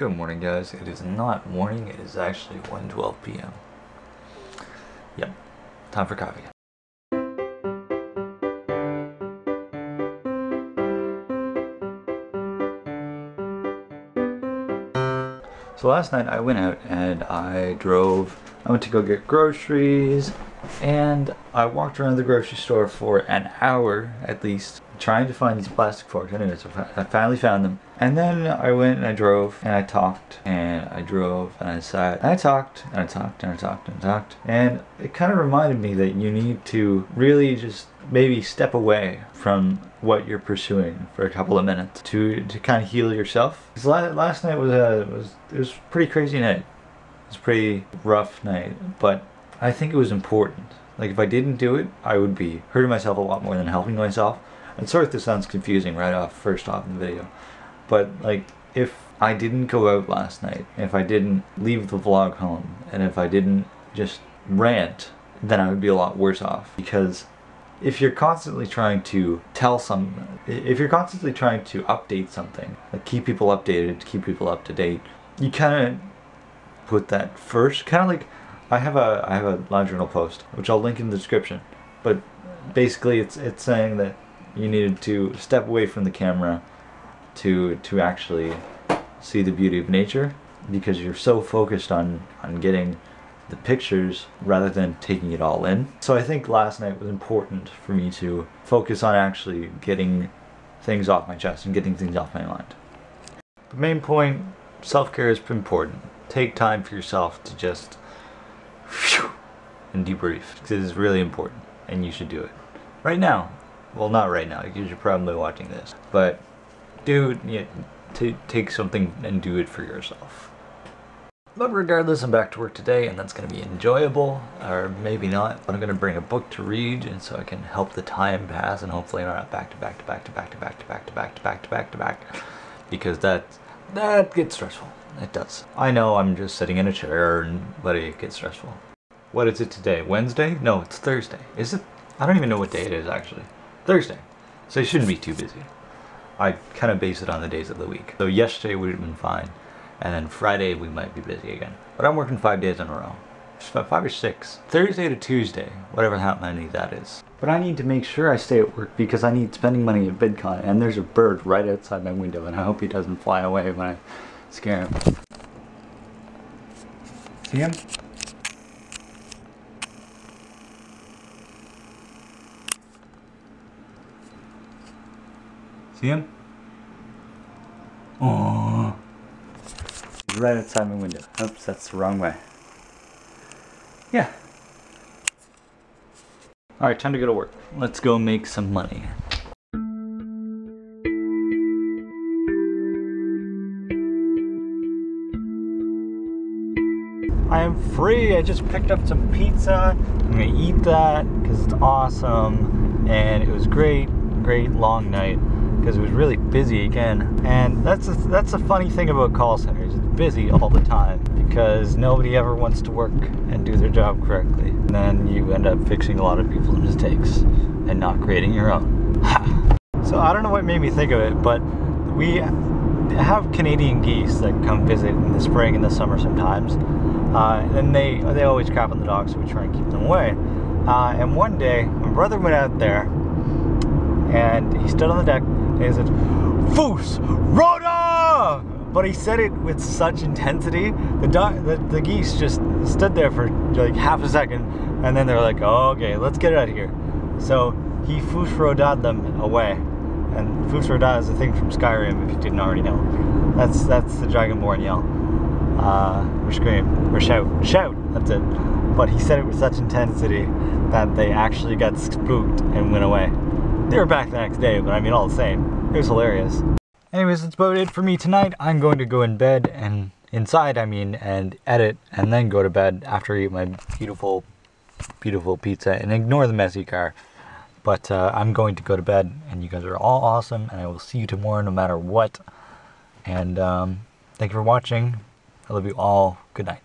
Good morning, guys. It is not morning, it is actually 1:12 p.m. Yep, time for coffee. So last night I went out and I went to go get groceries, and I walked around the grocery store for an hour at least trying to find these plastic forks. Anyways, I finally found them. And then I went and I drove and I talked and I drove and I sat and I talked and I talked and I talked and I talked. And it kind of reminded me that you need to really just maybe step away from what you're pursuing for a couple of minutes to kind of heal yourself. Because last night was a pretty crazy night. It was a pretty rough night, but I think it was important. Like, if I didn't do it, I would be hurting myself a lot more than helping myself. And sorry if this sounds confusing first off in the video, but like, if I didn't go out last night, if I didn't leave the vlog home, and if I didn't just rant, then I would be a lot worse off. Because if you're constantly trying to if you're constantly trying to update something, like keep people updated, keep people up to date, you kind of put that first. Kind of like, I have a live journal post, which I'll link in the description, but basically it's saying that you needed to step away from the camera to actually see the beauty of nature, because you're so focused on getting the pictures rather than taking it all in. So I think last night was important for me to focus on actually getting things off my chest and getting things off my mind. The main point, self-care is important. Take time for yourself to just and debrief, because it is really important and you should do it right now. Well, not right now, because you're probably watching this, but take something and do it for yourself. But regardless, I'm back to work today, and that's going to be enjoyable, or maybe not, but I'm going to bring a book to read, and so I can help the time pass, and hopefully I'm not back to back to back to back to back to back to back to back to back to back, because that gets stressful. It does. I know I'm just sitting in a chair, but it gets stressful. What is it today? Wednesday? No, it's Thursday. Is it? I don't even know what day it is, actually. Thursday. So you shouldn't be too busy. I kind of base it on the days of the week. So yesterday would have been fine, and then Friday we might be busy again. But I'm working 5 days in a row. 5 or 6. Thursday to Tuesday, whatever how many that is. But I need to make sure I stay at work because I need spending money at VidCon, and there's a bird right outside my window, and I hope he doesn't fly away when I scare him. See him? See him? Oh, he's right outside my window. Oops, that's the wrong way. Yeah. Alright, time to go to work. Let's go make some money. I am free. I just picked up some pizza. I'm gonna eat that because it's awesome, and it was great long night, because it was really busy again. And that's a funny thing about call centers. It's busy all the time because nobody ever wants to work and do their job correctly. And then you end up fixing a lot of people's mistakes and not creating your own. So I don't know what made me think of it, but we have Canadian geese that come visit in the spring and the summer sometimes. And they always crap on the dock, so we try and keep them away. And one day, my brother went out there and he stood on the deck and he said, fus-ro-dah! But he said it with such intensity, the geese just stood there for like half a second, and then they were like, oh, okay, let's get out of here. So he fus-ro-dah'd them away. And fus-ro-dah is a thing from Skyrim, if you didn't already know. That's the Dragonborn yell. Or scream, or shout, that's it. But he said it with such intensity that they actually got spooked and went away. They were back the next day, but I mean, all the same, it was hilarious. Anyways, that's about it for me tonight. I'm going to go in bed, and inside, and edit, and then go to bed after I eat my beautiful, beautiful pizza, and ignore the messy car. But I'm going to go to bed, and you guys are all awesome, and I will see you tomorrow no matter what. And thank you for watching. I love you all. Good night.